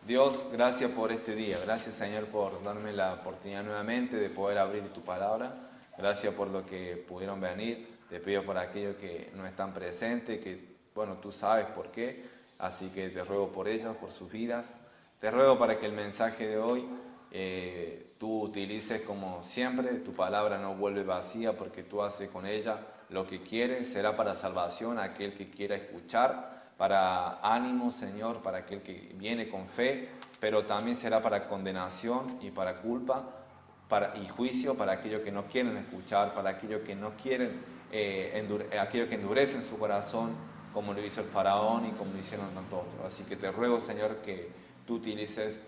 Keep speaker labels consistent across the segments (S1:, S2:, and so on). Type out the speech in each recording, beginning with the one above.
S1: Dios, gracias por este día. Gracias, Señor, por darme la oportunidad nuevamente de poder abrir tu palabra. Gracias por lo que pudieron venir. Te pido por aquellos que no están presentes, que, bueno, tú sabes por qué. Así que te ruego por ellos, por sus vidas. Te ruego para que el mensaje de hoy tú utilices como siempre. Tu palabra no vuelve vacía porque tú haces con ella lo que quieres. Será para salvación a aquel que quiera escuchar, para ánimo, Señor, para aquel que viene con fe, pero también será para condenación y para culpa y juicio para aquellos que no quieren escuchar, para aquellos que no quieren, aquellos que endurecen su corazón, como lo hizo el faraón y como lo hicieron tantos otros. Así que te ruego, Señor, que tú utilices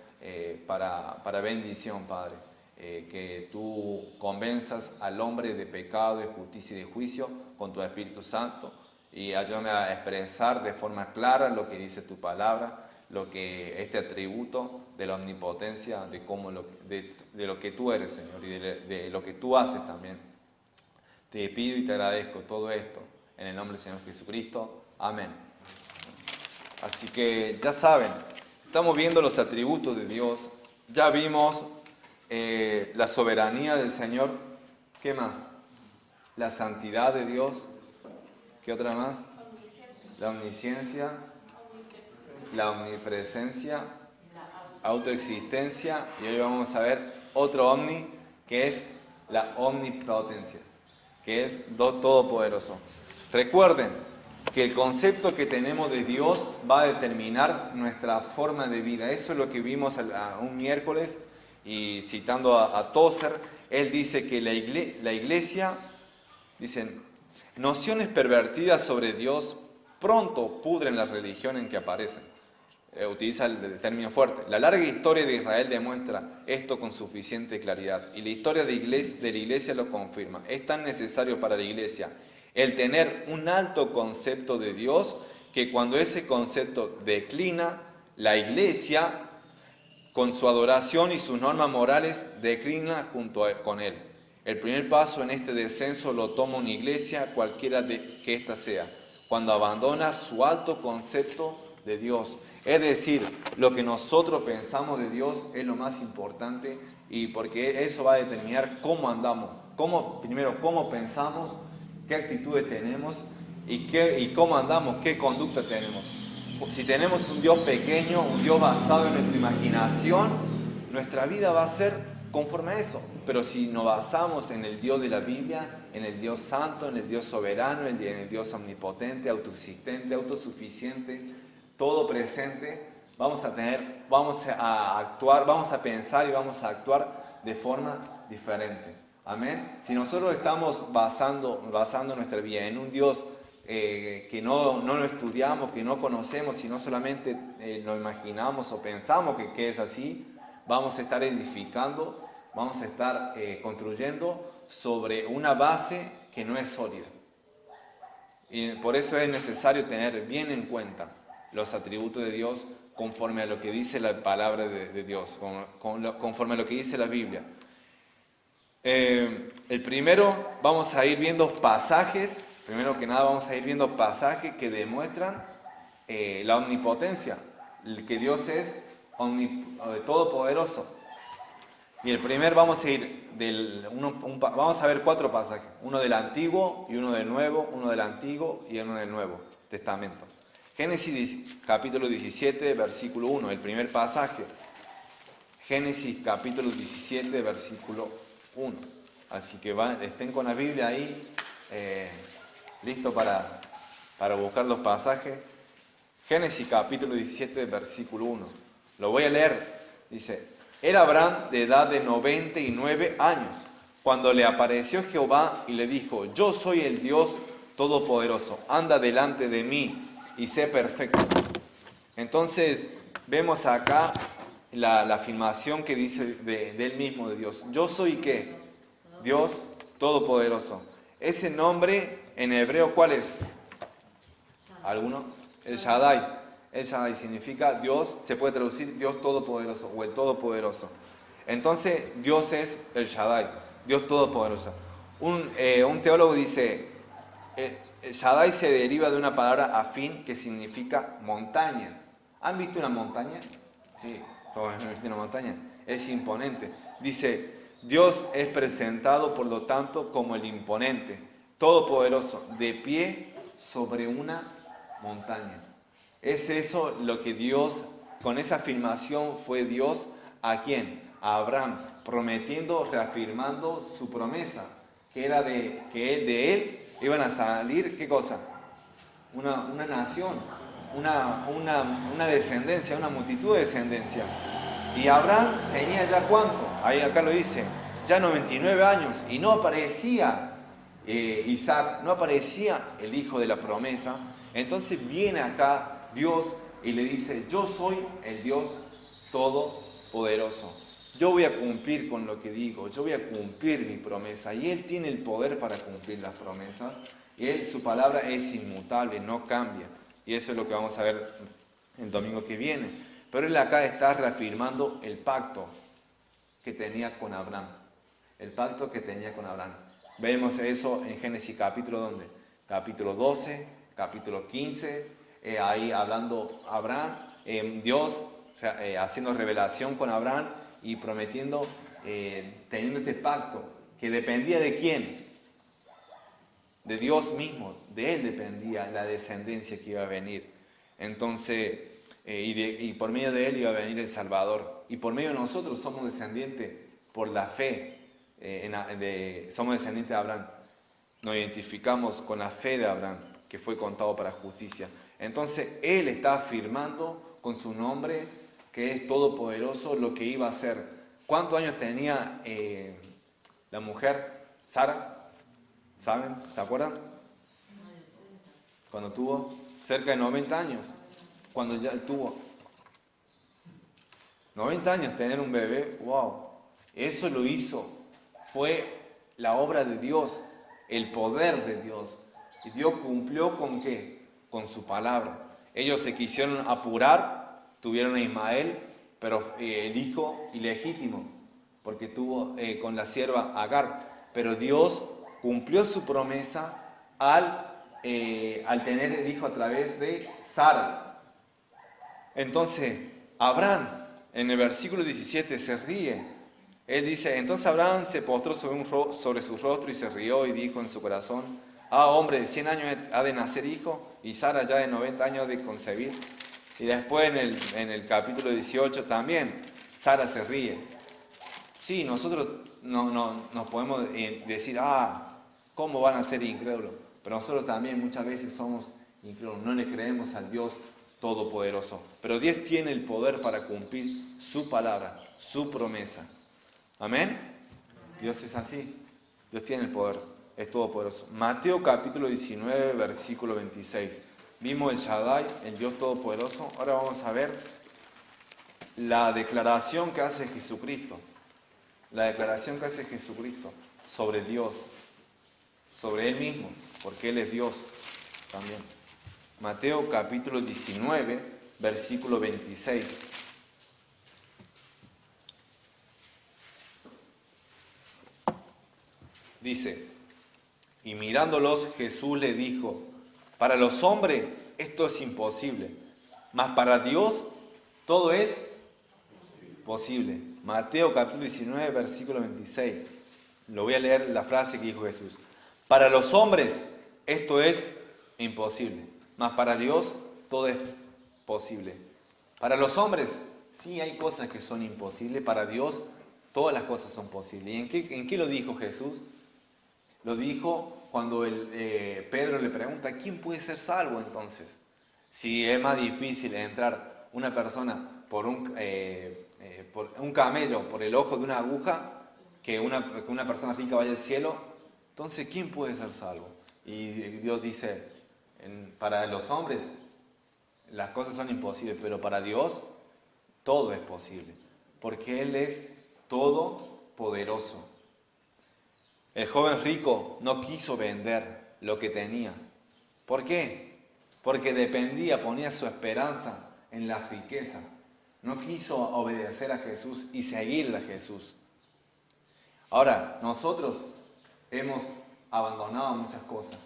S1: para bendición, Padre. Que tú convenzas al hombre de pecado, de justicia y de juicio con tu Espíritu Santo, y ayúdame a expresar de forma clara lo que dice tu palabra, lo que este atributo de la omnipotencia, de lo que tú eres, Señor, y de lo que tú haces también. Te pido y te agradezco todo esto en el nombre del Señor Jesucristo. Amén. Así que ya saben, estamos viendo los atributos de Dios. Ya vimos la soberanía del Señor. ¿Qué más? La santidad de Dios. ¿Qué otra más? La omnisciencia, la omnipresencia, autoexistencia, y hoy vamos a ver otro omni, que es la omnipotencia, que es Dios todopoderoso. Recuerden que el concepto que tenemos de Dios va a determinar nuestra forma de vida. Eso es lo que vimos un miércoles, y citando a Tozer, él dice que la iglesia, dicen, nociones pervertidas sobre Dios pronto pudren la religión en que aparecen. Utiliza el término fuerte. La larga historia de Israel demuestra esto con suficiente claridad, y la historia de la iglesia lo confirma. Es tan necesario para la iglesia el tener un alto concepto de Dios, que cuando ese concepto declina, la iglesia, con su adoración y sus normas morales, declina junto con él. El primer paso en este descenso lo toma una iglesia, cualquiera que ésta sea, cuando abandona su alto concepto de Dios. Es decir, lo que nosotros pensamos de Dios es lo más importante, y porque eso va a determinar cómo andamos, primero cómo pensamos, qué actitudes tenemos y cómo andamos, qué conducta tenemos. Si tenemos un Dios pequeño, un Dios basado en nuestra imaginación, nuestra vida va a ser conforme a eso. Pero si nos basamos en el Dios de la Biblia, en el Dios santo, en el Dios soberano, en el Dios omnipotente, autoexistente, autosuficiente, todo presente, vamos a actuar, vamos a pensar y vamos a actuar de forma diferente. Amén. Si nosotros estamos basando nuestra vida en un Dios que no lo estudiamos, que no conocemos, sino solamente lo imaginamos o pensamos que es así, vamos a estar edificando, vamos a estar construyendo sobre una base que no es sólida. Y por eso es necesario tener bien en cuenta los atributos de Dios conforme a lo que dice la palabra de Dios, conforme a lo que dice la Biblia. El primero, vamos a ir viendo pasajes. Primero que nada vamos a ir viendo pasajes que demuestran la omnipotencia, que Dios es todopoderoso. Y el primer vamos a ir vamos a ver 4 pasajes, uno del Antiguo y uno del Nuevo, uno del Antiguo y uno del Nuevo Testamento. Génesis capítulo 17, versículo 1, el primer pasaje. Génesis capítulo 17, versículo 1. Así que estén con la Biblia ahí, listo para buscar los pasajes. Génesis capítulo 17, versículo 1. Lo voy a leer. Dice: era Abraham de edad de 99 años, cuando le apareció Jehová y le dijo: yo soy el Dios Todopoderoso, anda delante de mí y sé perfecto. Entonces vemos acá la afirmación que dice de él mismo, de Dios. Yo soy ¿qué? Dios Todopoderoso. Ese nombre en hebreo, ¿cuál es? ¿Alguno? El Shaddai. El Shaddai significa Dios, se puede traducir Dios Todopoderoso o el Todopoderoso. Entonces Dios es el Shaddai, Dios Todopoderoso. Un teólogo dice, el Shaddai se deriva de una palabra afín que significa montaña. ¿Han visto una montaña? Sí, todo es una montaña. Es imponente. Dice, Dios es presentado, por lo tanto, como el imponente, todopoderoso, de pie sobre una montaña. Es eso lo que Dios, con esa afirmación, fue Dios ¿a quién? A Abraham, prometiendo, reafirmando su promesa, que era de él iban a salir, ¿qué cosa? Una nación, una descendencia, una multitud de descendencia. Y Abraham tenía ya cuánto, ahí acá lo dice, ya 99 años, y no aparecía Isaac, no aparecía el hijo de la promesa. Entonces viene acá Dios y le dice, yo soy el Dios todopoderoso. Yo voy a cumplir con lo que digo, yo voy a cumplir mi promesa. Y Él tiene el poder para cumplir las promesas. Y su palabra es inmutable, no cambia. Y eso es lo que vamos a ver el domingo que viene. Pero Él acá está reafirmando el pacto que tenía con Abraham. El pacto que tenía con Abraham. Vemos eso en Génesis capítulo, ¿dónde? Capítulo 12, capítulo 15, ahí hablando Abraham, Dios haciendo revelación con Abraham y prometiendo, teniendo este pacto que dependía de quién, de Dios mismo, de Él dependía la descendencia que iba a venir. Entonces, y por medio de Él iba a venir el Salvador. Y por medio de nosotros somos descendientes por la fe, somos descendientes de Abraham. Nos identificamos con la fe de Abraham, que fue contado para justicia. Entonces, Él está afirmando con su nombre, que es todopoderoso, lo que iba a hacer. ¿Cuántos años tenía la mujer, Sara? ¿Saben? ¿Se acuerdan? Cuando tuvo cerca de 90 años. Cuando ya tuvo 90 años tener un bebé, wow. Eso lo hizo. Fue la obra de Dios, el poder de Dios. Y Dios cumplió ¿con qué? Con su palabra. Ellos se quisieron apurar, tuvieron a Ismael, pero el hijo ilegítimo, porque tuvo con la sierva Agar. Pero Dios cumplió su promesa al tener el hijo a través de Sara. Entonces, Abraham, en el versículo 17, se ríe. Él dice, entonces Abraham se postró sobre su rostro y se rió y dijo en su corazón, hombre, de 100 años ha de nacer hijo y Sara ya de 90 años ha de concebir. Y después en el capítulo 18 también, Sara se ríe. Sí, nosotros no podemos decir, ¿cómo van a ser incrédulos? Pero nosotros también muchas veces somos incrédulos, no le creemos al Dios todopoderoso. Pero Dios tiene el poder para cumplir su palabra, su promesa. ¿Amén? Dios es así. Dios tiene el poder, es todopoderoso. Mateo capítulo 19, versículo 26. Vimos el Shaddai, el Dios todopoderoso. Ahora vamos a ver la declaración que hace Jesucristo. La declaración que hace Jesucristo sobre Dios, sobre Él mismo, porque Él es Dios también. Mateo capítulo 19, versículo 26. Dice, y mirándolos Jesús le dijo, para los hombres esto es imposible, mas para Dios todo es posible. Mateo capítulo 19, versículo 26. Lo voy a leer la frase que dijo Jesús. Para los hombres esto es imposible, mas para Dios todo es posible. Para los hombres sí hay cosas que son imposibles, para Dios todas las cosas son posibles. ¿Y en qué lo dijo Jesús? Lo dijo cuando Pedro le pregunta, ¿quién puede ser salvo entonces? Si es más difícil entrar una persona por un camello, por el ojo de una aguja, que una persona rica vaya al cielo, entonces ¿quién puede ser salvo? Y Dios dice, para los hombres las cosas son imposibles, pero para Dios todo es posible, porque Él es todopoderoso. El joven rico no quiso vender lo que tenía. ¿Por qué? Porque ponía su esperanza en las riquezas. No quiso obedecer a Jesús y seguirle a Jesús. Ahora, nosotros hemos abandonado muchas cosas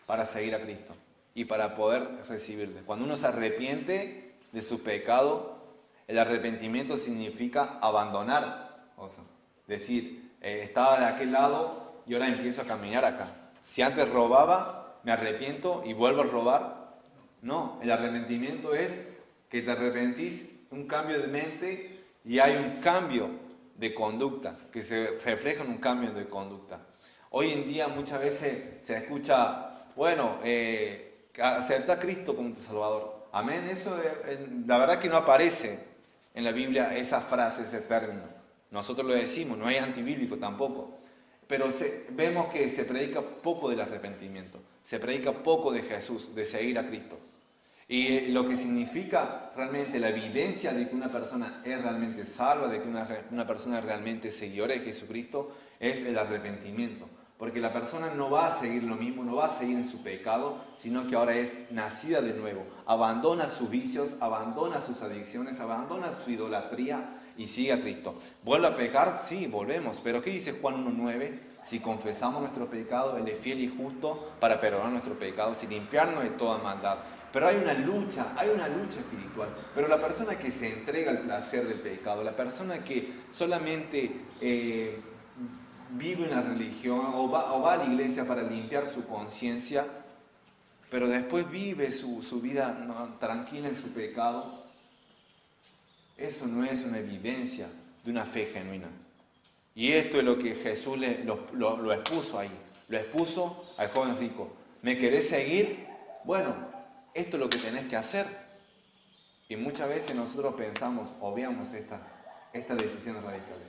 S1: para seguir a Cristo y para poder recibirle. Cuando uno se arrepiente de su pecado, El arrepentimiento significa abandonar cosas. Decir, estaba de aquel lado y ahora empiezo a caminar acá. Si antes robaba, me arrepiento y vuelvo a robar. No, el arrepentimiento es que te arrepentís, un cambio de mente y hay un cambio de conducta, que se refleja en un cambio de conducta. Hoy en día muchas veces se escucha, bueno, acepta a Cristo como tu Salvador. Amén, eso la verdad que no aparece en la Biblia esa frase, ese término. Nosotros lo decimos, no es antibíblico tampoco. Pero vemos que se predica poco del arrepentimiento, se predica poco de Jesús, de seguir a Cristo. Y lo que significa realmente la evidencia de que una persona es realmente salva, de que una persona es realmente seguidora de Jesucristo, es el arrepentimiento. Porque la persona no va a seguir lo mismo, no va a seguir en su pecado, sino que ahora es nacida de nuevo. Abandona sus vicios, abandona sus adicciones, abandona su idolatría y sigue a Cristo. ¿Vuelve a pecar? Sí, volvemos. Pero ¿qué dice Juan 1:9? Si confesamos nuestro pecado, Él es fiel y justo para perdonar nuestros pecados y limpiarnos de toda maldad. Pero hay una lucha espiritual. Pero la persona que se entrega al placer del pecado, la persona que solamente vive una religión o va a la iglesia para limpiar su conciencia, pero después vive su vida tranquila en su pecado, eso no es una evidencia de una fe genuina. Y esto es lo que Jesús lo expuso ahí. Lo expuso al joven rico. ¿Me querés seguir? Bueno, esto es lo que tenés que hacer. Y muchas veces nosotros pensamos, obviamos estas decisiones radicales.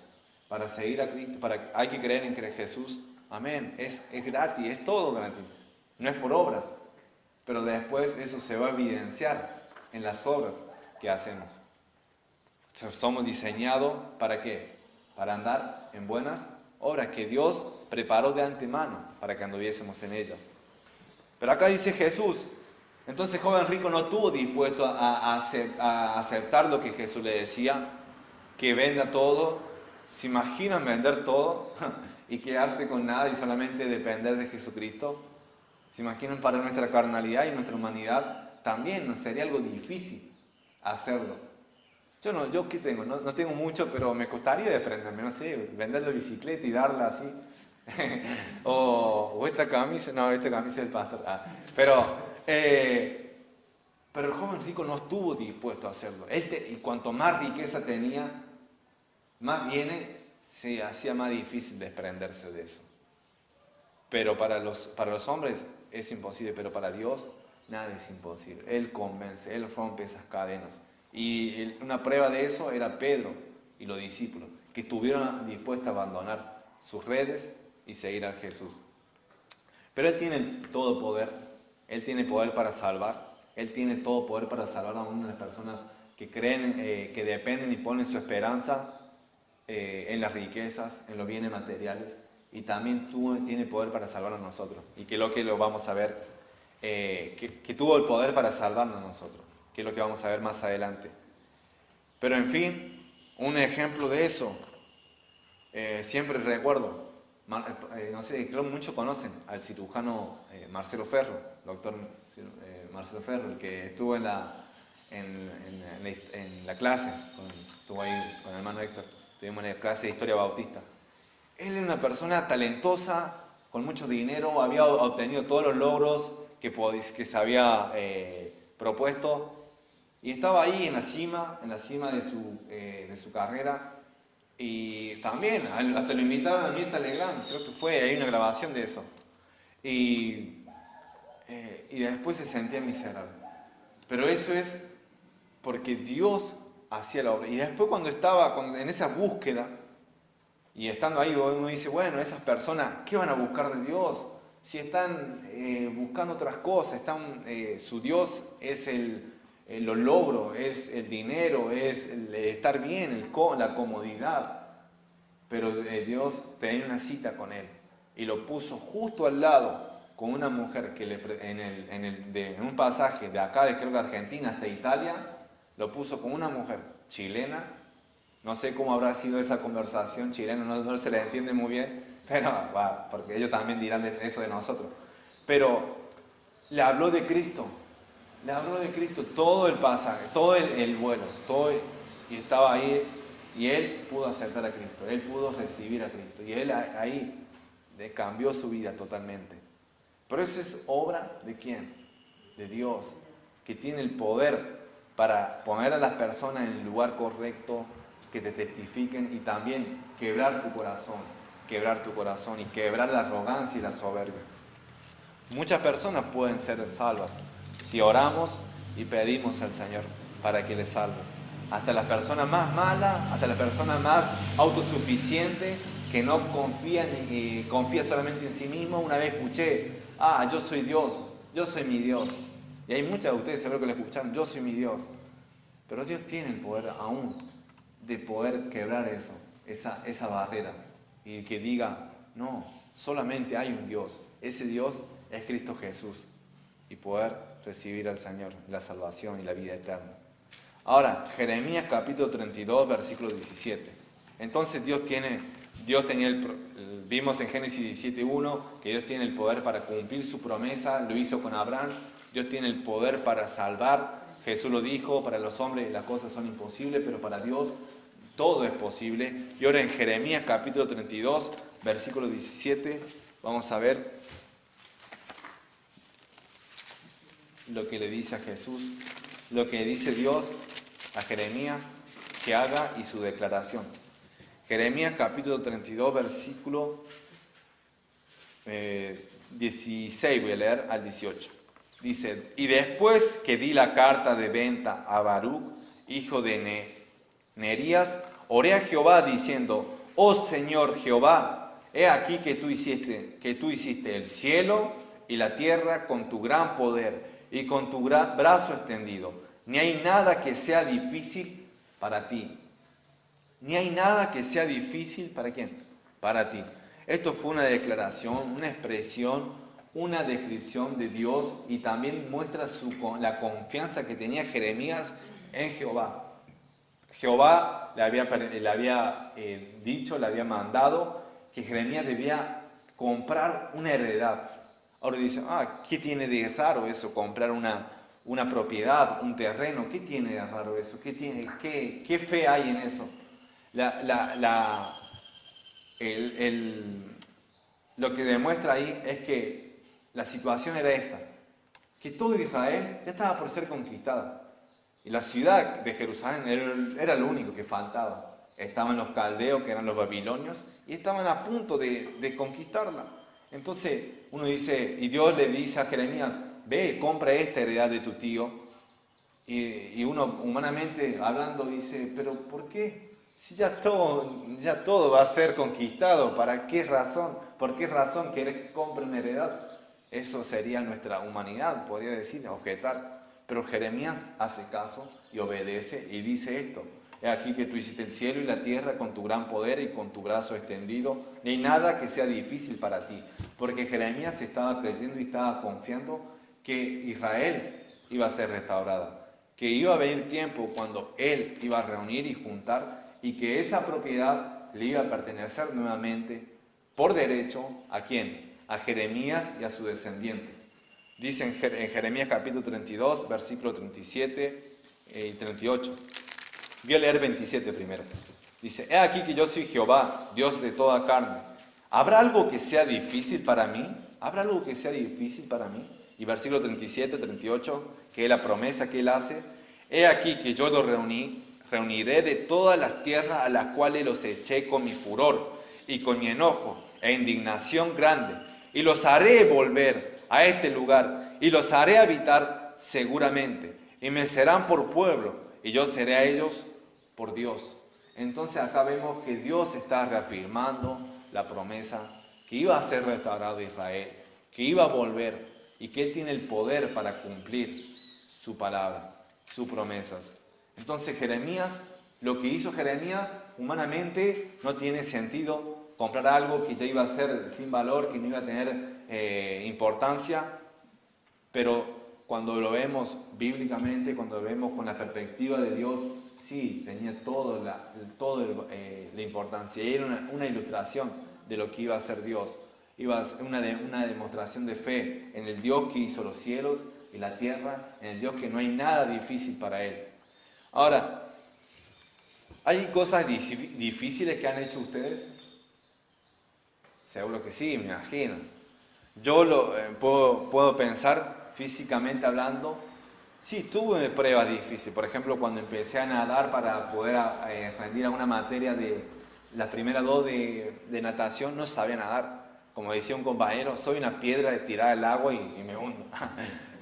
S1: Para seguir a Cristo, hay que creer en que Jesús, amén, es gratis, es todo gratis. No es por obras. Pero después eso se va a evidenciar en las obras que hacemos. Somos diseñados ¿para qué? Para andar en buenas obras que Dios preparó de antemano para que anduviésemos en ellas. Pero acá dice Jesús, entonces el joven rico no estuvo dispuesto a aceptar lo que Jesús le decía, que venda todo. ¿Se imaginan vender todo y quedarse con nada y solamente depender de Jesucristo? ¿Se imaginan para nuestra carnalidad y nuestra humanidad? También nos sería algo difícil hacerlo. Yo ¿qué tengo? No tengo mucho, pero me costaría desprenderme, no sé, vender la bicicleta y darla así. o esta camisa es del pastor. Pero el joven rico no estuvo dispuesto a hacerlo. Y cuanto más riqueza tenía, más bien se hacía más difícil desprenderse de eso. Pero para los hombres es imposible, pero para Dios nada es imposible. Él convence, Él rompe esas cadenas. Y una prueba de eso era Pedro y los discípulos, que estuvieron dispuestos a abandonar sus redes y seguir a Jesús. Pero Él tiene todo poder, Él tiene poder para salvar, Él tiene todo poder para salvar a una de las personas que creen, que dependen y ponen su esperanza en las riquezas, en los bienes materiales, y también tiene poder para salvar a nosotros. Y que lo vamos a ver, que tuvo el poder para salvarnos a nosotros, que es lo que vamos a ver más adelante. Pero en fin, un ejemplo de eso, siempre recuerdo, no sé, creo que muchos conocen al cirujano Marcelo Ferro, doctor Marcelo Ferro, el que estuvo en la clase, estuvo ahí con el hermano Héctor, tuvimos la clase de historia bautista. Él era una persona talentosa, con mucho dinero, había obtenido todos los logros que se había propuesto, y estaba ahí en la cima de su carrera. Y también, hasta lo invitaron a Mirta Legrand, creo que hay una grabación de eso. Y después se sentía miserable. Pero eso es porque Dios hacía la obra. Y después cuando estaba en esa búsqueda, y estando ahí uno dice, bueno, esas personas, ¿qué van a buscar de Dios? Si están buscando otras cosas, su Dios es los logros, es el dinero, es el estar bien, la comodidad. Pero Dios tenía una cita con él y lo puso justo al lado con una mujer que en un pasaje de acá, creo que Argentina hasta Italia, lo puso con una mujer chilena. No sé cómo habrá sido esa conversación chilena, no se le entiende muy bien, pero porque ellos también dirán eso de nosotros. Pero le habló de Cristo. Le habló de Cristo todo el pasaje, todo el vuelo, y estaba ahí, y él pudo aceptar a Cristo, él pudo recibir a Cristo, y él ahí cambió su vida totalmente. Pero eso es obra ¿de quién? De Dios, que tiene el poder para poner a las personas en el lugar correcto, que te testifiquen y también quebrar tu corazón y quebrar la arrogancia y la soberbia. Muchas personas pueden ser salvas si oramos y pedimos al Señor para que les salve. Hasta las personas más malas, hasta las personas más autosuficientes, que no confían y confían solamente en sí mismo. Una vez escuché, yo soy Dios, yo soy mi Dios. Y hay muchas de ustedes seguro que lo escucharon, yo soy mi Dios. Pero Dios tiene el poder aún de poder quebrar eso, esa barrera. Y que diga, no, solamente hay un Dios. Ese Dios es Cristo Jesús. Y poder recibir al Señor la salvación y la vida eterna. Ahora, Jeremías capítulo 32, versículo 17. Entonces vimos en Génesis 17:1 que Dios tiene el poder para cumplir su promesa, lo hizo con Abraham. Dios tiene el poder para salvar. Jesús lo dijo, para los hombres las cosas son imposibles, pero para Dios todo es posible. Y ahora en Jeremías capítulo 32, versículo 17, vamos a ver lo que le dice a Jesús, lo que dice Dios a Jeremías que haga y su declaración. Jeremías capítulo 32, versículo 16, voy a leer al 18. Dice, y después que di la carta de venta a Baruch, hijo de Nerías, oré a Jehová diciendo, oh Señor Jehová, he aquí que tú hiciste el cielo y la tierra con tu gran poder y con tu brazo extendido. Ni hay nada que sea difícil para ti. Ni hay nada que sea difícil ¿para quién? Para ti. Esto fue una declaración, una expresión, una descripción de Dios y también muestra la confianza que tenía Jeremías en Jehová. Jehová le había dicho, le había mandado que Jeremías debía comprar una heredad. Ahora dice, ¿qué tiene de raro eso? Comprar una propiedad, un terreno, ¿qué tiene de raro eso? ¿Qué fe hay en eso? Lo que demuestra ahí es que la situación era esta, que todo Israel ya estaba por ser conquistada. Y la ciudad de Jerusalén era lo único que faltaba. Estaban los caldeos, que eran los babilonios, y estaban a punto de conquistarla. Entonces uno dice, y Dios le dice a Jeremías, ve, compra esta heredad de tu tío. Y uno humanamente hablando dice, pero ¿por qué? Si ya todo va a ser conquistado, ¿para qué razón? ¿Por qué razón querés que compre una heredad? Eso sería nuestra humanidad, podría decir, objetar. Pero Jeremías hace caso y obedece y dice esto. He aquí que tú hiciste el cielo y la tierra con tu gran poder y con tu brazo extendido. Ni hay nada que sea difícil para ti. Porque Jeremías estaba creyendo y estaba confiando que Israel iba a ser restaurada. Que iba a venir tiempo cuando él iba a reunir y juntar y que esa propiedad le iba a pertenecer nuevamente por derecho ¿a quién? A Jeremías y a sus descendientes. Dice en Jeremías capítulo 32, versículo 37 y 38. Voy a leer 27 primero. Dice, he aquí que yo soy Jehová, Dios de toda carne. ¿Habrá algo que sea difícil para mí? ¿Habrá algo que sea difícil para mí? Y versículo 37, 38, que es la promesa que él hace. He aquí que yo los reuniré de todas las tierras a las cuales los eché con mi furor y con mi enojo e indignación grande. Y los haré volver a este lugar y los haré habitar seguramente. Y me serán por pueblo y yo seré a ellos por Dios. Entonces acá vemos que Dios está reafirmando la promesa que iba a ser restaurado Israel, que iba a volver y que Él tiene el poder para cumplir su palabra, sus promesas. Entonces Jeremías, lo que hizo Jeremías humanamente no tiene sentido comprar algo que ya iba a ser sin valor, que no iba a tener importancia, pero cuando lo vemos bíblicamente, cuando lo vemos con la perspectiva de Dios, sí, tenía toda la importancia. Y era una ilustración de lo que iba a ser Dios. Iba a ser una demostración de fe en el Dios que hizo los cielos y la tierra, en el Dios que no hay nada difícil para Él. Ahora, ¿Hay cosas difíciles que han hecho ustedes? Seguro que sí, me imagino. Yo puedo pensar físicamente hablando. Sí, tuve pruebas difíciles. Por ejemplo, cuando empecé a nadar para poder rendir a una materia de las primeras dos de natación, no sabía nadar. Como decía un compañero, soy una piedra de tirar al agua y me hundo.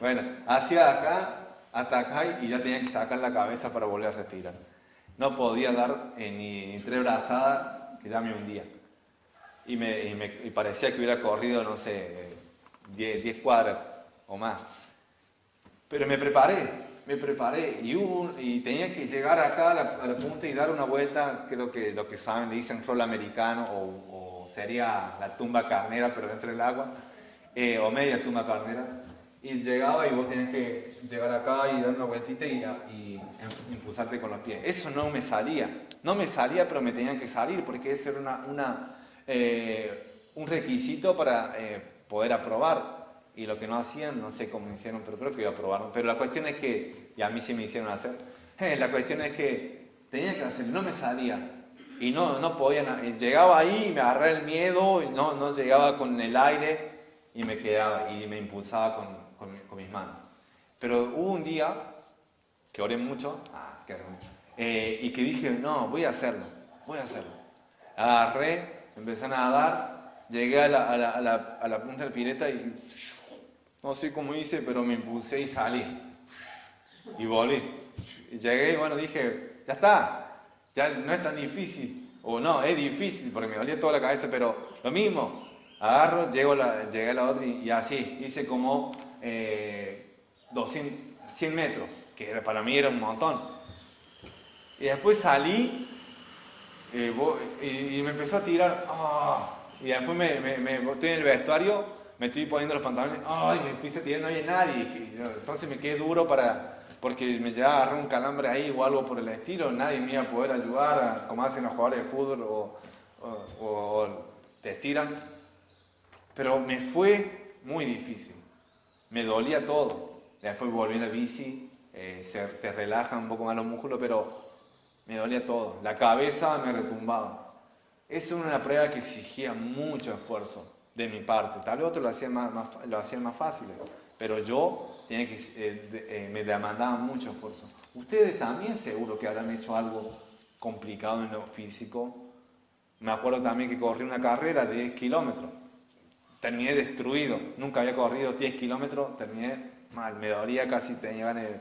S1: Bueno, hacía acá, hasta acá y ya tenía que sacar la cabeza para volver a respirar. No podía dar ni 3 brazadas, que ya me hundía. Y parecía que hubiera corrido, no sé, 10 cuadras o más. Pero me preparé y tenía que llegar acá a la punta y dar una vuelta, creo que lo que saben le dicen rol americano o sería la tumba carnera pero dentro del agua, o media tumba carnera. Y llegaba y vos tenías que llegar acá y dar una vueltita y impulsarte con los pies. Eso no me salía, pero me tenían que salir porque ese era un requisito para poder aprobar. Y lo que no hacían, no sé cómo hicieron, pero creo que iba a probar. Pero la cuestión es que, y a mí sí me hicieron hacer, la cuestión es que tenía que hacer, no me salía. Y no podía, llegaba ahí y me agarraba el miedo, y no llegaba con el aire y me quedaba y me impulsaba con mis manos. Pero hubo un día que oré mucho, y que dije, no, voy a hacerlo. Agarré, empecé a nadar, llegué a la punta del pileta y no sé cómo hice, pero me impulsé y salí. Y volví. Y llegué y bueno, dije, ya está, ya no es tan difícil. O no, es difícil porque me dolía toda la cabeza, pero lo mismo. Agarro, llegué a la otra y así, hice como 100 metros, que para mí era un montón. Y después salí y me empezó a tirar. Y después estoy en el vestuario, me estoy poniendo los pantalones, me empecé a tirar, no había nadie. Entonces me quedé duro porque me llevaba a agarrar un calambre ahí o algo por el estilo, nadie me iba a poder ayudar, como hacen los jugadores de fútbol o te estiran. Pero me fue muy difícil, me dolía todo. Después volví a la bici, te relajan un poco más los músculos, pero me dolía todo. La cabeza me retumbaba. Eso era una prueba que exigía mucho esfuerzo de mi parte. Tal vez otros lo hacían más fácil, pero yo me demandaba mucho esfuerzo. Ustedes también seguro que habrán hecho algo complicado en lo físico. Me acuerdo también que corrí una carrera de 10 kilómetros. Terminé destruido. Nunca había corrido 10 kilómetros, terminé mal. Me dolía casi, tenía ganas de,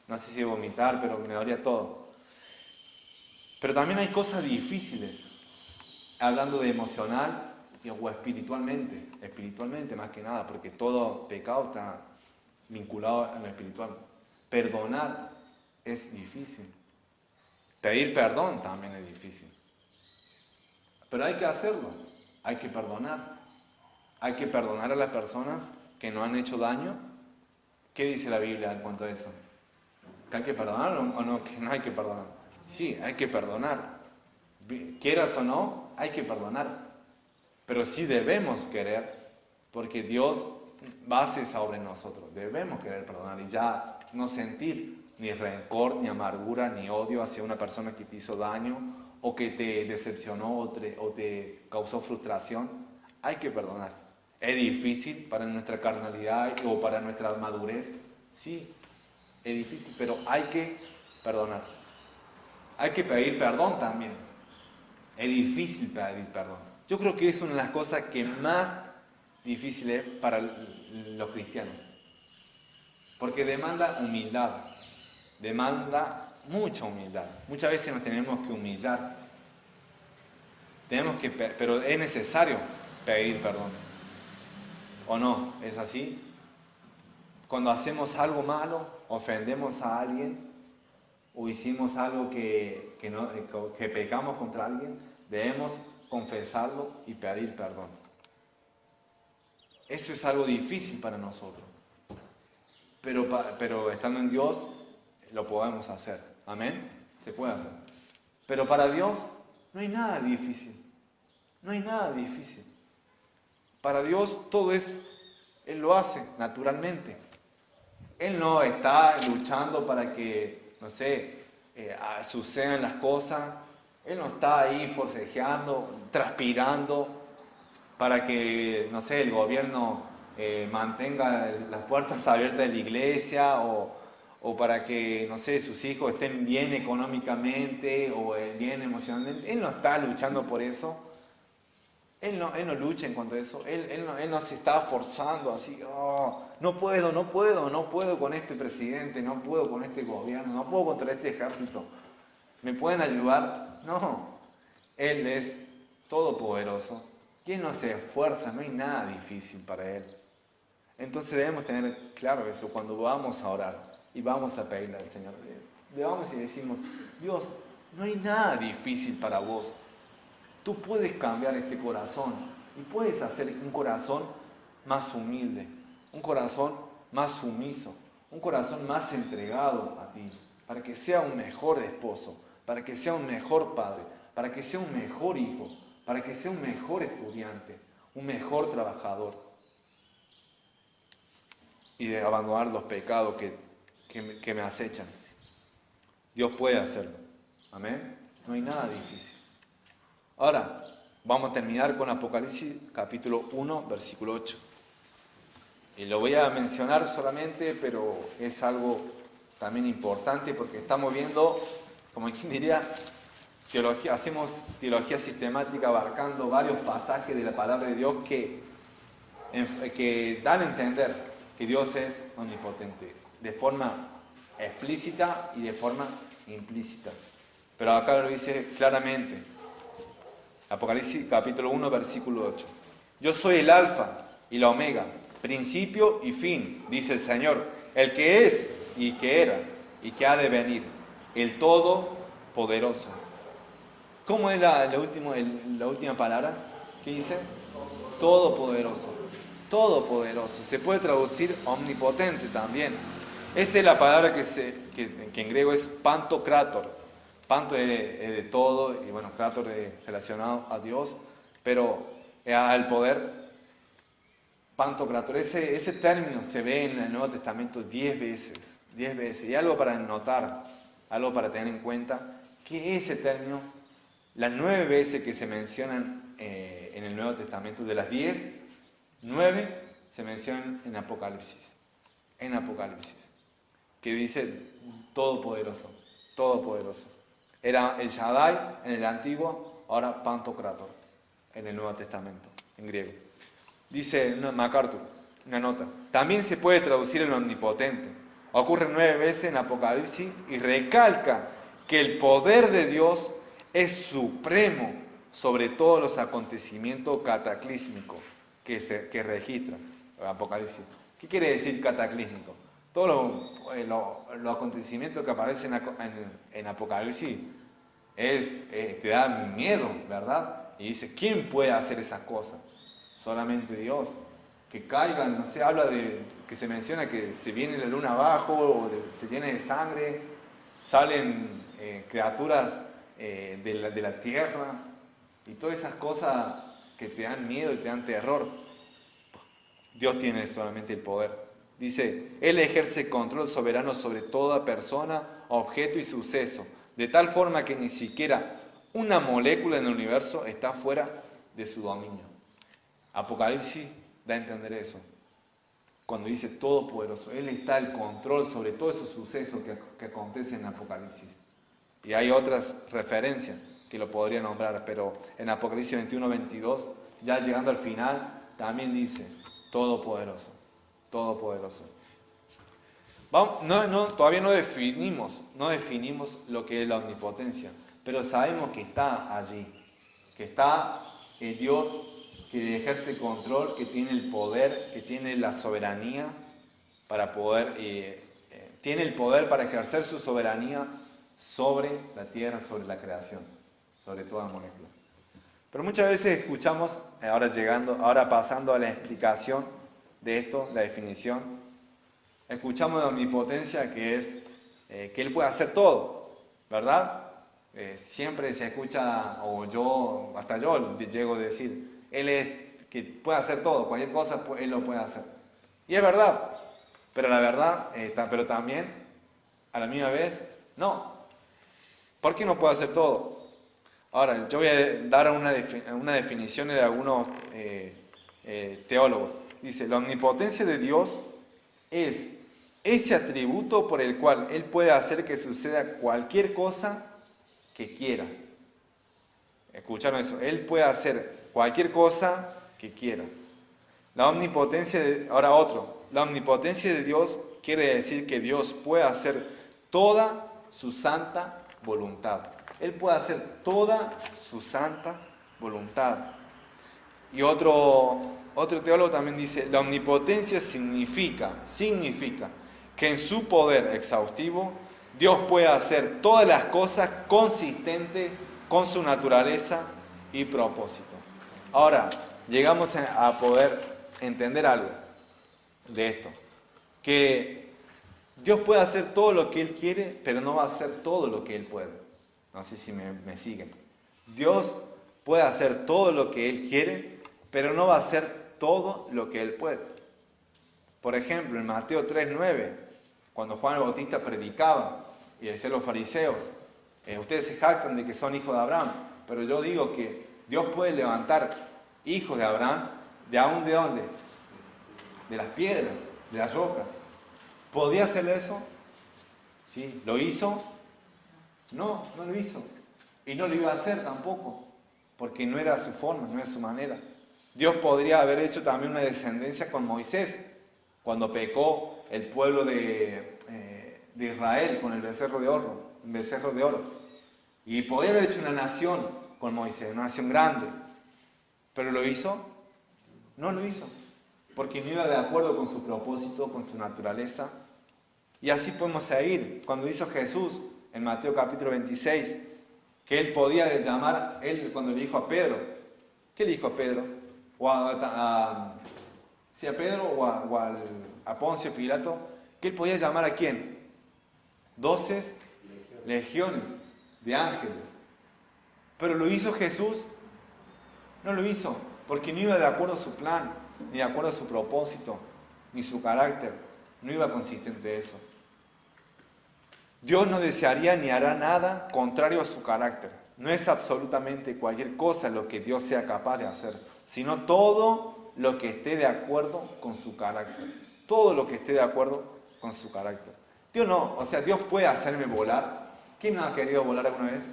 S1: no sé si vomitar, pero me dolía todo. Pero también hay cosas difíciles, hablando de emocional o espiritualmente más que nada, porque todo pecado está vinculado a lo espiritual. Perdonar es difícil. Pedir perdón también es difícil. Pero hay que hacerlo, hay que perdonar. Hay que perdonar a las personas que nos han hecho daño. ¿Qué dice la Biblia en cuanto a eso? ¿Que hay que perdonar o no? Que no hay que perdonar. Sí, hay que perdonar. Quieras o no, hay que perdonar. Pero sí debemos querer, porque Dios base sobre nosotros. Debemos querer perdonar y ya no sentir ni rencor, ni amargura, ni odio hacia una persona que te hizo daño o que te decepcionó o te causó frustración. Hay que perdonar. ¿Es difícil para nuestra carnalidad o para nuestra madurez? Sí, es difícil, pero hay que perdonar. Hay que pedir perdón también. Es difícil pedir perdón. Yo creo que es una de las cosas que más difícil es para los cristianos. Porque demanda humildad. Demanda mucha humildad. Muchas veces nos tenemos que humillar. Pero es necesario pedir perdón. ¿O no? ¿Es así? Cuando hacemos algo malo, ofendemos a alguien o hicimos algo que pecamos contra alguien, debemos confesarlo y pedir perdón. Eso es algo difícil para nosotros. Pero estando en Dios, lo podemos hacer. ¿Amén? Se puede hacer. Pero para Dios no hay nada difícil. No hay nada difícil. Para Dios todo Él lo hace naturalmente. Él no está luchando para que, no sé, sucedan las cosas Él no está ahí forcejeando, transpirando para que, no sé, el gobierno mantenga las puertas abiertas de la iglesia o para que, no sé, sus hijos estén bien económicamente o bien emocionalmente. Él no está luchando por eso. Él no lucha en cuanto a eso. Él no se está forzando así, "Oh, no puedo con este presidente, no puedo con este gobierno, no puedo contra este ejército. ¿Me pueden ayudar?" No, Él es todopoderoso. Y Él no se esfuerza, no hay nada difícil para Él. Entonces debemos tener claro eso cuando vamos a orar y vamos a pedirle al Señor. Le vamos y decimos, Dios, no hay nada difícil para vos. Tú puedes cambiar este corazón y puedes hacer un corazón más humilde, un corazón más sumiso, un corazón más entregado a ti, para que sea un mejor esposo, para que sea un mejor padre, para que sea un mejor hijo, para que sea un mejor estudiante, un mejor trabajador. Y de abandonar los pecados que me acechan. Dios puede hacerlo. Amén. No hay nada difícil. Ahora, vamos a terminar con Apocalipsis capítulo 1, versículo 8. Y lo voy a mencionar solamente, pero es algo también importante porque estamos viendo, como quien diría, hacemos teología sistemática abarcando varios pasajes de la palabra de Dios que dan a entender que Dios es omnipotente, de forma explícita y de forma implícita. Pero acá lo dice claramente. Apocalipsis capítulo 1, versículo 8. Yo soy el alfa y la omega, principio y fin, dice el Señor, el que es y que era y que ha de venir, el todopoderoso. ¿Cómo es la última palabra? ¿Qué dice? Todopoderoso. Todopoderoso. Se puede traducir omnipotente también. Esa es la palabra que en griego es pantocrátor. Panto es de todo, y bueno, krator es relacionado a Dios, pero al poder, pantocrátor. Ese término se ve en el Nuevo Testamento 10 veces. 10 veces. Y algo para notar, algo para tener en cuenta, que ese término, las 9 veces que se mencionan en el Nuevo Testamento, de las 10, 9 se mencionan en Apocalipsis. En Apocalipsis. Que dice todopoderoso. Todopoderoso. Era el Shaddai en el antiguo, ahora Pantocrátor en el Nuevo Testamento, en griego. Dice MacArthur, una nota. También se puede traducir en omnipotente. Ocurre 9 veces en Apocalipsis y recalca que el poder de Dios es supremo sobre todos los acontecimientos cataclísmicos que registra Apocalipsis. ¿Qué quiere decir cataclísmico? Todos los acontecimientos que aparecen en Apocalipsis te dan miedo, ¿verdad? Y dice, ¿quién puede hacer esas cosas? Solamente Dios. Que caigan, no sé, habla de que se menciona que se viene la luna abajo, o se llena de sangre, salen criaturas de la tierra, y todas esas cosas que te dan miedo y te dan terror. Dios tiene solamente el poder. Dice, Él ejerce control soberano sobre toda persona, objeto y suceso, de tal forma que ni siquiera una molécula en el universo está fuera de su dominio. Apocalipsis da a entender eso. Cuando dice todopoderoso, Él está al control sobre todos esos sucesos que acontecen en Apocalipsis. Y hay otras referencias que lo podría nombrar, pero en Apocalipsis 21, 22, ya llegando al final, también dice todopoderoso. Todopoderoso. Todavía no definimos lo que es la omnipotencia, pero sabemos que está allí, que está Dios, que ejerce control, que tiene el poder, que tiene la soberanía para poder, tiene el poder para ejercer su soberanía sobre la tierra, sobre la creación, sobre toda molécula. Pero muchas veces escuchamos, ahora pasando a la explicación de esto, la definición, escuchamos de omnipotencia que es que Él puede hacer todo, ¿verdad? Siempre se escucha, hasta yo llego a decir, Él es que puede hacer todo, cualquier cosa Él lo puede hacer. Y es verdad, pero también, a la misma vez, no. ¿Por qué no puede hacer todo? Ahora, yo voy a dar una definición de algunos teólogos. Dice, la omnipotencia de Dios es ese atributo por el cual Él puede hacer que suceda cualquier cosa que quiera. ¿Escucharon eso? Él puede hacer cualquier cosa que quiera. La omnipotencia la omnipotencia de Dios quiere decir que Dios puede hacer toda su santa voluntad. Él puede hacer toda su santa voluntad. Y otro teólogo también dice, la omnipotencia significa que en su poder exhaustivo Dios puede hacer todas las cosas consistentes con su naturaleza y propósito. Ahora, llegamos a poder entender algo de esto, que Dios puede hacer todo lo que Él quiere, pero no va a hacer todo lo que Él puede. No sé si me siguen. Dios puede hacer todo lo que Él quiere, pero no va a hacer todo lo que Él puede. Por ejemplo, en Mateo 3:9, cuando Juan el Bautista predicaba y decía a los fariseos, ustedes se jactan de que son hijos de Abraham, pero yo digo que Dios puede levantar hijos de Abraham, ¿de aún de dónde? De las piedras, de las rocas. ¿Podía hacer eso? ¿Sí? ¿Lo hizo? No, no lo hizo. Y no lo iba a hacer tampoco, porque no era su forma, no era su manera. Dios podría haber hecho también una descendencia con Moisés, cuando pecó el pueblo de Israel con el becerro de oro. Y podría haber hecho una nación con Moisés, una nación grande. ¿Pero lo hizo? No lo hizo, porque no iba de acuerdo con su propósito, con su naturaleza. Y así podemos seguir. Cuando hizo Jesús en Mateo capítulo 26, que Él podía llamar, cuando le dijo a Pedro, ¿qué le dijo a Pedro? A Pedro o a Poncio Pilato, que Él podía llamar ¿a quién? 12 legiones de ángeles. Pero ¿lo hizo Jesús? No lo hizo, porque no iba de acuerdo a su plan, ni de acuerdo a su propósito, ni su carácter. No iba consistente eso. Dios no desearía ni hará nada contrario a su carácter. No es absolutamente cualquier cosa lo que Dios sea capaz de hacer, sino todo lo que esté de acuerdo con su carácter. Todo lo que esté de acuerdo con su carácter. Dios no, Dios puede hacerme volar. ¿Quién no ha querido volar alguna vez?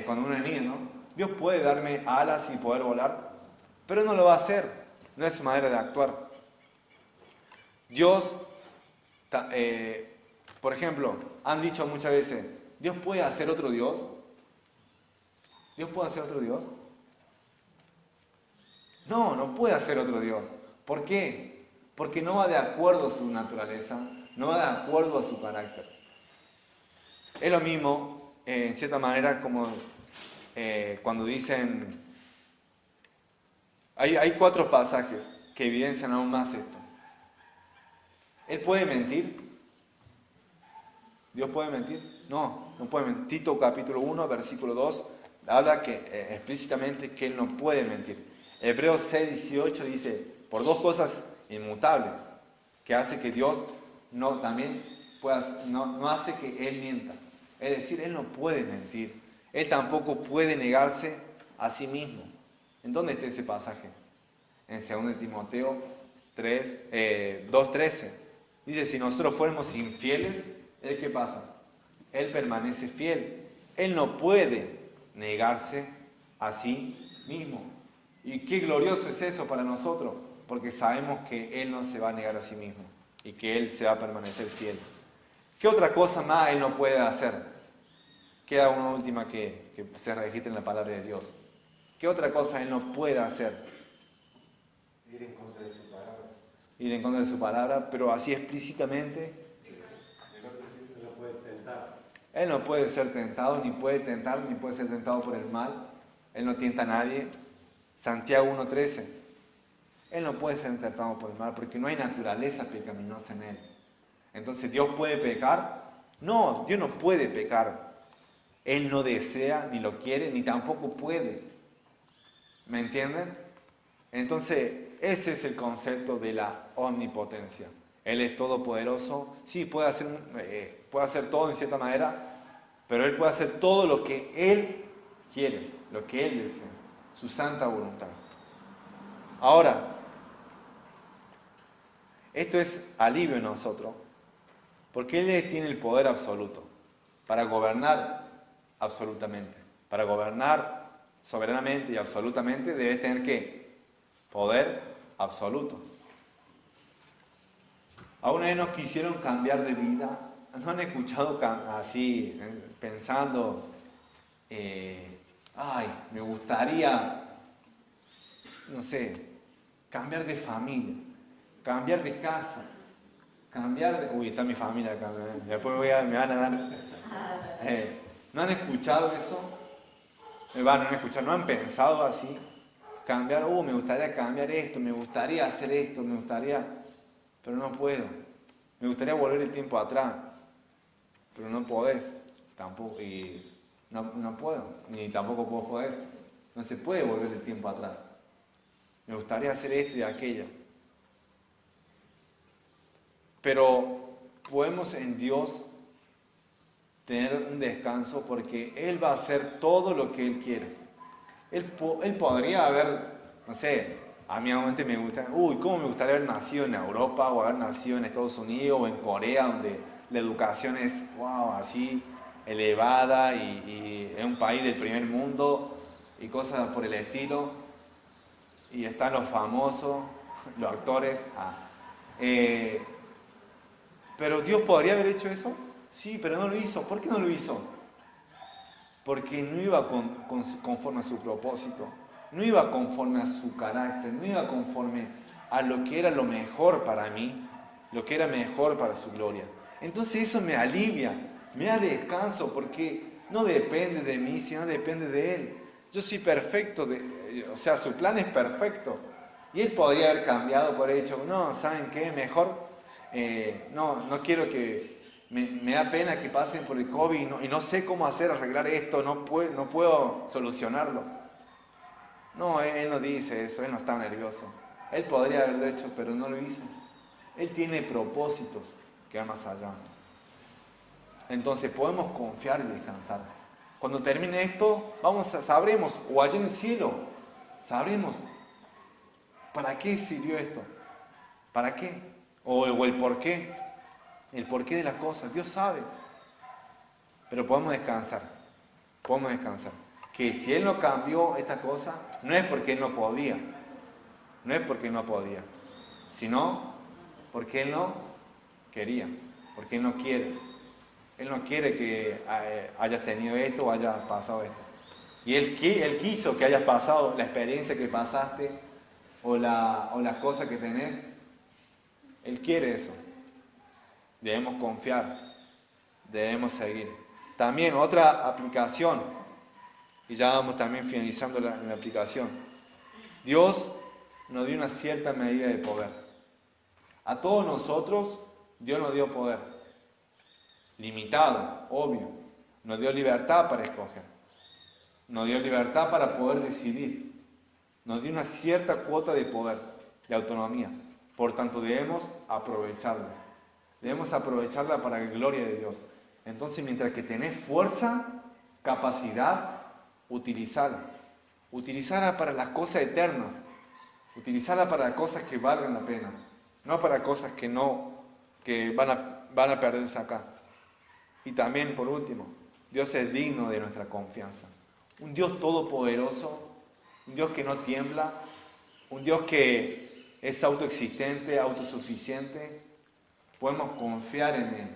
S1: Cuando uno es niño, ¿no? Dios puede darme alas y poder volar, pero no lo va a hacer. No es su manera de actuar. Dios, por ejemplo, han dicho muchas veces, ¿Dios puede hacer otro Dios? ¿Dios puede hacer otro Dios? No, no puede hacer otro Dios. ¿Por qué? Porque no va de acuerdo a su naturaleza, no va de acuerdo a su carácter. Es lo mismo, en cierta manera, como cuando dicen... Hay 4 pasajes que evidencian aún más esto. ¿Él puede mentir? ¿Dios puede mentir? No, no puede mentir. Tito capítulo 1, versículo 2, habla explícitamente que Él no puede mentir. Hebreos 6, 18 dice, por 2 cosas inmutables, que hace que Dios no hace que Él mienta. Es decir, Él no puede mentir. Él tampoco puede negarse a sí mismo. ¿En dónde está ese pasaje? En 2 Timoteo 2:13. Dice, si nosotros fuéramos infieles, ¿Él qué pasa? Él permanece fiel. Él no puede negarse a sí mismo. Y qué glorioso es eso para nosotros, porque sabemos que Él no se va a negar a sí mismo y que Él se va a permanecer fiel. ¿Qué otra cosa más Él no puede hacer? Queda una última que se registra en la palabra de Dios. ¿Qué otra cosa Él no puede hacer?
S2: Ir en contra de su palabra.
S1: Ir en contra de su palabra, pero así explícitamente. Él no puede ser tentado, ni puede tentar, ni puede ser tentado por el mal. Él no tienta a nadie. Santiago 1:13. Él no puede ser tentado por el mal, porque no hay naturaleza pecaminosa en Él. Entonces, ¿Dios puede pecar? No, Dios no puede pecar. Él no desea, ni lo quiere, ni tampoco puede. ¿Me entienden? Entonces, ese es el concepto de la omnipotencia. Él es todopoderoso, sí, puede hacer todo en cierta manera, Pero Él puede hacer todo lo que Él quiere, lo que Él desea, su santa voluntad. Ahora, esto es alivio en nosotros, porque Él tiene el poder absoluto para gobernar absolutamente. Para gobernar soberanamente y absolutamente debes tener ¿qué? Poder absoluto. ¿A una vez nos quisieron cambiar de vida? ¿No han escuchado así, pensando, me gustaría, no sé, cambiar de familia, cambiar de casa, cambiar de... Uy, está mi familia acá, después me van a dar... ¿No han escuchado eso? No han escuchado, ¿no han pensado así? Cambiar, me gustaría cambiar esto, me gustaría hacer esto, me gustaría... Pero no puedo. Me gustaría volver el tiempo atrás, pero no podés, tampoco, y no puedo, ni tampoco vos podés. No se puede volver el tiempo atrás. Me gustaría hacer esto y aquello. Pero podemos en Dios tener un descanso porque Él va a hacer todo lo que Él quiere. Él podría haber, no sé, a mí obviamente me gusta, cómo me gustaría haber nacido en Europa o haber nacido en Estados Unidos o en Corea, donde la educación es, así elevada y es un país del primer mundo y cosas por el estilo. Y están los famosos, los actores. ¿Pero Dios podría haber hecho eso? Sí, pero no lo hizo. ¿Por qué no lo hizo? Porque no iba conforme a su propósito, no iba conforme a su carácter, no iba conforme a lo que era lo mejor para mí, lo que era mejor para su gloria. Entonces eso me alivia, me da descanso, porque no depende de mí, sino depende de Él. Yo soy perfecto, su plan es perfecto. Y Él podría haber cambiado, por dicho, no, ¿saben qué? Mejor, no quiero que... Me da pena que pasen por el COVID y no sé cómo arreglar esto, no puedo solucionarlo. No, Él no dice eso, Él no está nervioso. Él podría haberlo hecho, pero no lo hizo. Él tiene propósitos que van más allá. Entonces podemos confiar y descansar. Cuando termine esto, sabremos, o allá en el cielo, sabremos para qué sirvió esto, para qué, o el por qué. El porqué de las cosas, Dios sabe. Pero podemos descansar. Que si Él no cambió esta cosa, no es porque Él no podía. Sino porque Él no quería. Porque Él no quiere. Él no quiere que hayas tenido esto o hayas pasado esto. Y Él quiso que hayas pasado la experiencia que pasaste o las cosas que tenés. Él quiere eso. Debemos confiar, debemos seguir. También otra aplicación, y ya vamos también finalizando la aplicación. Dios nos dio una cierta medida de poder. A todos nosotros Dios nos dio poder. Limitado, obvio. Nos dio libertad para escoger. Nos dio libertad para poder decidir. Nos dio una cierta cuota de poder, de autonomía. Por tanto, debemos aprovecharla. Debemos aprovecharla para la gloria de Dios. Entonces, mientras que tenés fuerza, capacidad, utilizarla. Utilizarla para las cosas eternas. Utilizarla para las cosas que valgan la pena. No para cosas que van a perderse acá. Y también, por último, Dios es digno de nuestra confianza. Un Dios todopoderoso, un Dios que no tiembla, un Dios que es autoexistente, autosuficiente. Podemos confiar en Él,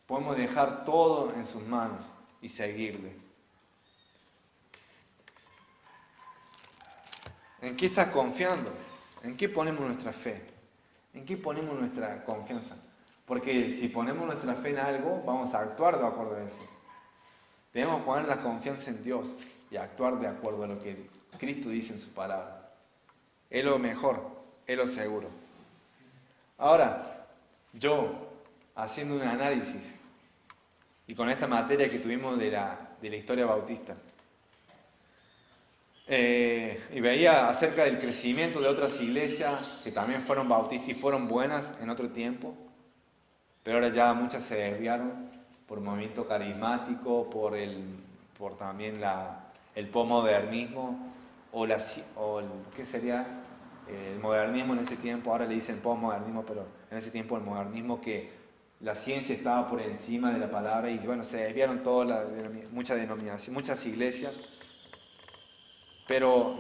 S1: podemos dejar todo en sus manos y seguirle. ¿En qué estás confiando? ¿En qué ponemos nuestra fe? ¿En qué ponemos nuestra confianza? Porque si ponemos nuestra fe en algo, vamos a actuar de acuerdo a eso. Debemos poner la confianza en Dios y actuar de acuerdo a lo que Cristo dice en su palabra. Es lo mejor, es lo seguro. Ahora, yo, haciendo un análisis, y con esta materia que tuvimos de la historia bautista, y veía acerca del crecimiento de otras iglesias que también fueron bautistas y fueron buenas en otro tiempo, pero ahora ya muchas se desviaron. por movimiento carismático, por también el posmodernismo, ¿qué sería? El modernismo en ese tiempo, ahora le dicen posmodernismo, pero en ese tiempo el modernismo, que la ciencia estaba por encima de la palabra, y bueno, se desviaron muchas denominaciones, muchas iglesias. Pero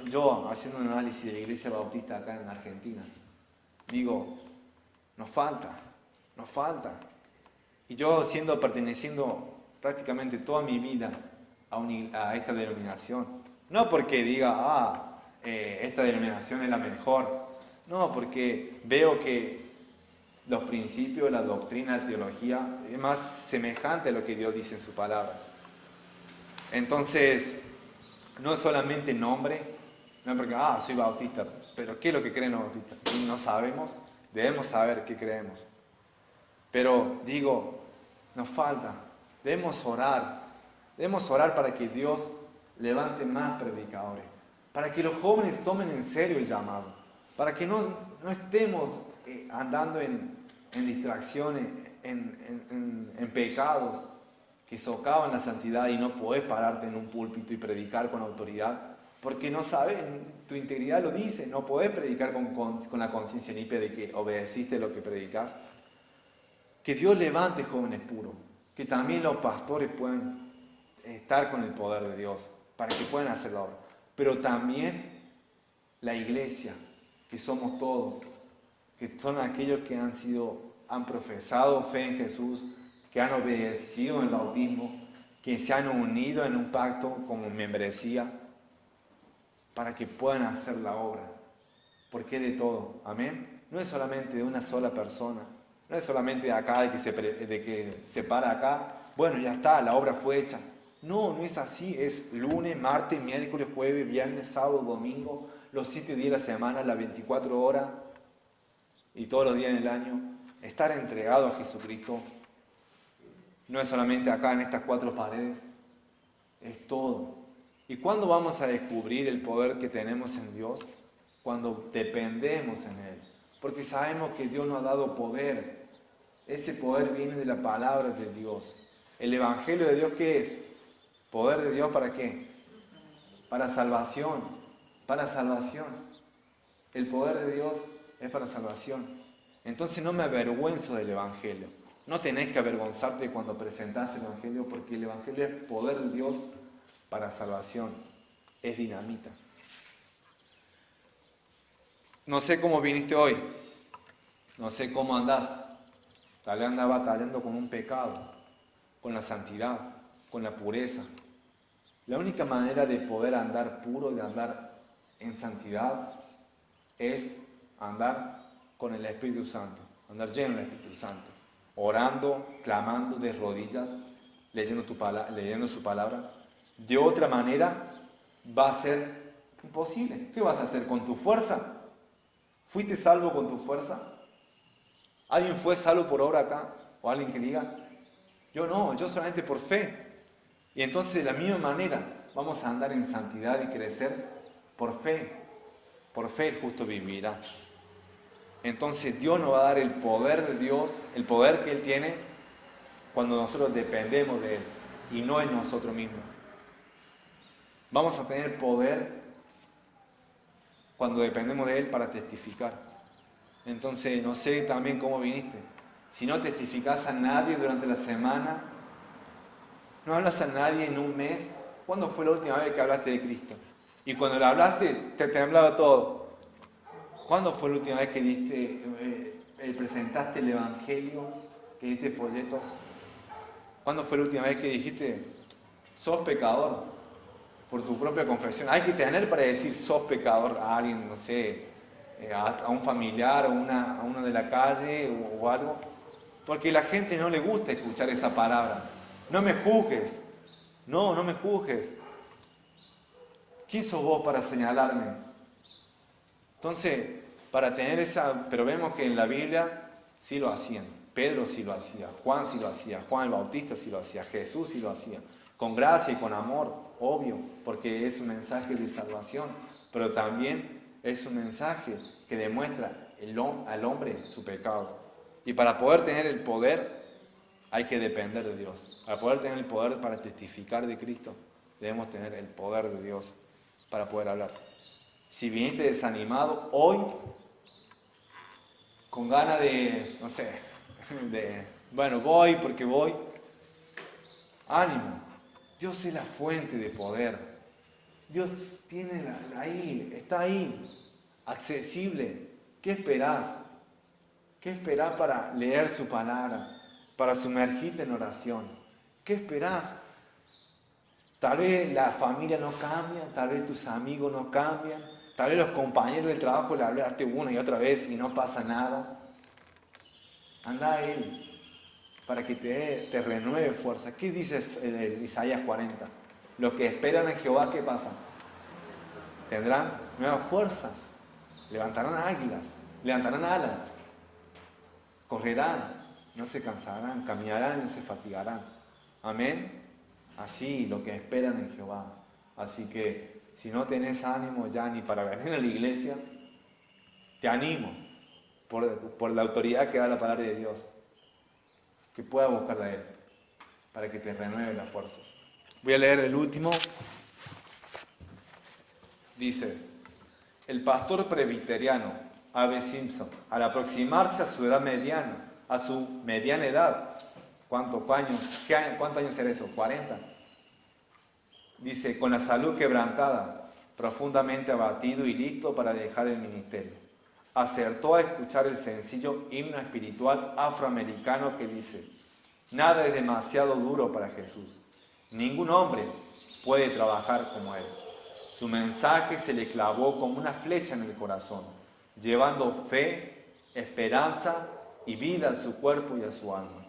S1: yo haciendo un análisis de la iglesia bautista acá en Argentina, digo, nos falta. Y yo perteneciendo prácticamente toda mi vida a esta denominación, no porque diga, esta denominación es la mejor, no, porque veo que los principios, la doctrina, la teología es más semejante a lo que Dios dice en su palabra. Entonces, no es solamente nombre, no es porque, soy bautista, pero ¿qué es lo que creen los bautistas? No sabemos, debemos saber qué creemos. Pero digo, nos falta, debemos orar para que Dios levante más predicadores, para que los jóvenes tomen en serio el llamado, para que no estemos andando en distracciones, en pecados que socavan la santidad, y no podés pararte en un púlpito y predicar con autoridad, porque no sabes, tu integridad lo dice, no podés predicar con la conciencia limpia de que obedeciste lo que predicás. Que Dios levante jóvenes puros, que también los pastores puedan estar con el poder de Dios, para que puedan hacer la obra. Pero también la iglesia, que somos todos, que son aquellos que han profesado fe en Jesús, que han obedecido en el bautismo, que se han unido en un pacto como membresía, para que puedan hacer la obra. Porque es de todo, amén. No es solamente de una sola persona, no es solamente de acá, de que se para acá, bueno, ya está, la obra fue hecha. No es así, es lunes, martes, miércoles, jueves, viernes, sábado, domingo, los 7 días de la semana, las 24 horas y todos los días del año. Estar entregado a Jesucristo no es solamente acá en estas 4 paredes, es todo. ¿Y cuándo vamos a descubrir el poder que tenemos en Dios? Cuando dependemos en Él. Porque sabemos que Dios nos ha dado poder. Ese poder viene de la palabra de Dios. ¿El Evangelio de Dios qué es? ¿Poder de Dios para qué? Para salvación. Para salvación. El poder de Dios es para salvación. Entonces no me avergüenzo del Evangelio. No tenés que avergonzarte cuando presentás el Evangelio, porque el Evangelio es poder de Dios para salvación. Es dinamita. No sé cómo viniste hoy, no sé cómo andás. Tal vez andás batallando con un pecado, con la santidad, con la pureza. La única manera de poder andar puro, de andar en santidad, es andar con el Espíritu Santo, andar lleno del Espíritu Santo, orando, clamando de rodillas, leyendo su palabra. De otra manera va a ser imposible. ¿Qué vas a hacer con tu fuerza? ¿Fuiste salvo con tu fuerza? ¿Alguien fue salvo por obra acá? ¿O alguien que diga? Yo no, yo solamente por fe. Y entonces de la misma manera vamos a andar en santidad y crecer por fe. Por fe el justo vivirá. Entonces Dios nos va a dar el poder de Dios, el poder que Él tiene, cuando nosotros dependemos de Él y no en nosotros mismos. Vamos a tener poder cuando dependemos de Él para testificar. Entonces, no sé también cómo viniste. Si no testificás a nadie durante la semana, no hablas a nadie en un mes, ¿cuándo fue la última vez que hablaste de Cristo? Y cuando le hablaste, te temblaba todo. ¿Cuándo fue la última vez que presentaste el Evangelio, que diste folletos? ¿Cuándo fue la última vez que dijiste, sos pecador? Por tu propia confesión. Hay que tener para decir sos pecador a alguien, no sé, a un familiar o a uno de la calle o algo. Porque a la gente no le gusta escuchar esa palabra. No me juzgues. No me juzgues. ¿Quién sos vos para señalarme? Entonces, para tener pero vemos que en la Biblia sí lo hacían. Pedro sí lo hacía, Juan sí lo hacía, Juan el Bautista sí lo hacía, Jesús sí lo hacía. Con gracia y con amor, obvio, porque es un mensaje de salvación, pero también es un mensaje que demuestra al hombre su pecado. Y para poder tener el poder, Hay que depender de Dios. Para poder tener el poder para testificar de Cristo, debemos tener el poder de Dios para poder hablar. Si viniste desanimado hoy, con ganas de, no sé, bueno, voy porque voy, ánimo. Dios es la fuente de poder. Dios tiene ahí, está ahí, accesible. ¿Qué esperás? ¿Qué esperás para leer su palabra? Para sumergirte en oración. ¿Qué esperás? Tal vez la familia no cambia, tal vez tus amigos no cambian, tal vez los compañeros del trabajo le hablaste una y otra vez y no pasa nada. Anda a Él para que te renueve fuerza. ¿Qué dice Isaías 40? Los que esperan en Jehová, ¿qué pasa? Tendrán nuevas fuerzas, levantarán águilas, levantarán alas, correrán, no se cansarán, caminarán y no se fatigarán. Amén. Así, los que esperan en Jehová. Así que, si no tenés ánimo ya ni para venir a la iglesia, te animo, por la autoridad que da la palabra de Dios, que puedas buscarla a Él, para que te renueve las fuerzas. Voy a leer el último. Dice, el pastor presbiteriano A.B. Simpson, al aproximarse a su edad mediana, a su mediana edad, ¿cuántos años será eso? 40. Dice, con la salud quebrantada, profundamente abatido y listo para dejar el ministerio, acertó a escuchar el sencillo himno espiritual afroamericano que dice, nada es demasiado duro para Jesús, ningún hombre puede trabajar como Él. Su mensaje se le clavó como una flecha en el corazón, llevando fe, esperanza y vida a su cuerpo y a su alma.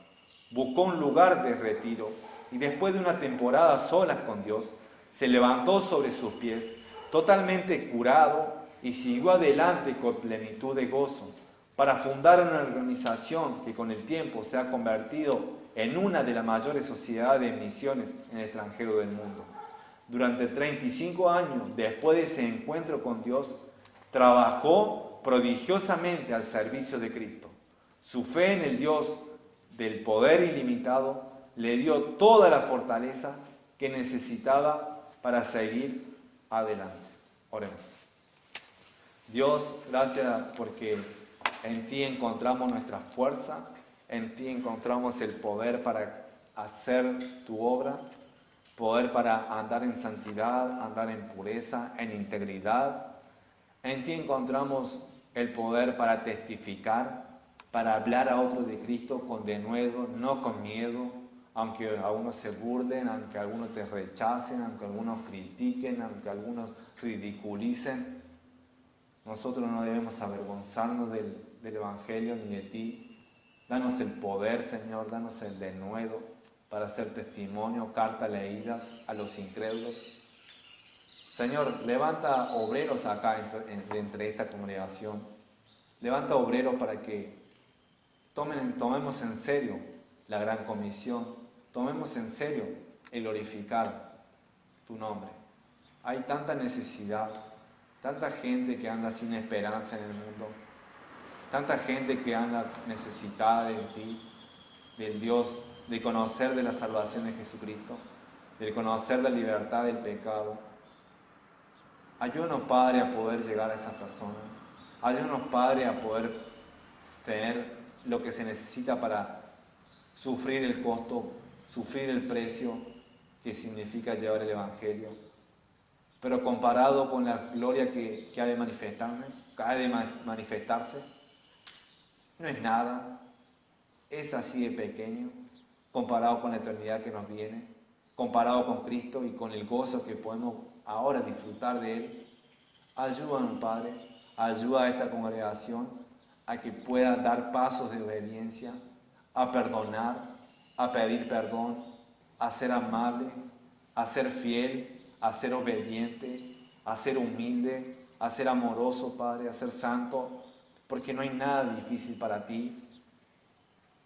S1: Buscó un lugar de retiro y después de una temporada a solas con Dios, se levantó sobre sus pies, totalmente curado, y siguió adelante con plenitud de gozo, para fundar una organización que con el tiempo se ha convertido en una de las mayores sociedades de misiones en el extranjero del mundo. Durante 35 años, después de ese encuentro con Dios, trabajó prodigiosamente al servicio de Cristo. Su fe en el Dios del poder ilimitado le dio toda la fortaleza que necesitaba para seguir adelante. Oremos. Dios, gracias porque en ti encontramos nuestra fuerza, en ti encontramos el poder para hacer tu obra, poder para andar en santidad, andar en pureza, en integridad. En ti encontramos el poder para testificar, para hablar a otros de Cristo con denuedo, no con miedo, aunque algunos se burlen, aunque algunos te rechacen, aunque algunos critiquen, aunque algunos ridiculicen. Nosotros no debemos avergonzarnos del Evangelio ni de ti. Danos el poder, Señor, danos el denuedo para hacer testimonio, cartas leídas a los incrédulos. Señor, levanta obreros acá entre esta congregación. Levanta obreros para que tomemos en serio la gran comisión. Tomemos en serio el glorificar tu nombre. Hay tanta necesidad, tanta gente que anda sin esperanza en el mundo, tanta gente que anda necesitada de ti, del Dios, de conocer de la salvación de Jesucristo, de conocer la libertad del pecado. Ayúdanos, Padre, a poder llegar a esas personas. Ayúdanos, Padre, a poder tener lo que se necesita para sufrir el costo, sufrir el precio que significa llevar el Evangelio. Pero comparado con la gloria que ha de manifestarse, no es nada. Es así de pequeño, comparado con la eternidad que nos viene, comparado con Cristo y con el gozo que podemos ahora disfrutar de Él. Ayúdanos, Padre, ayuda a esta congregación a que pueda dar pasos de obediencia, a perdonar, a pedir perdón, a ser amable, a ser fiel, a ser obediente, a ser humilde, a ser amoroso, Padre, a ser santo, porque no hay nada difícil para ti.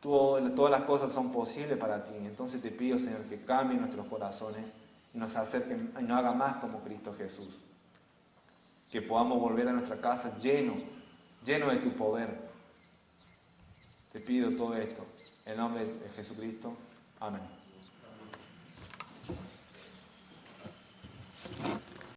S1: Todas las cosas son posibles para ti. Entonces te pido, Señor, que cambie nuestros corazones y nos acerquen y nos haga más como Cristo Jesús. Que podamos volver a nuestra casa lleno de tu poder. Te pido todo esto En el nombre de Jesucristo. Amén.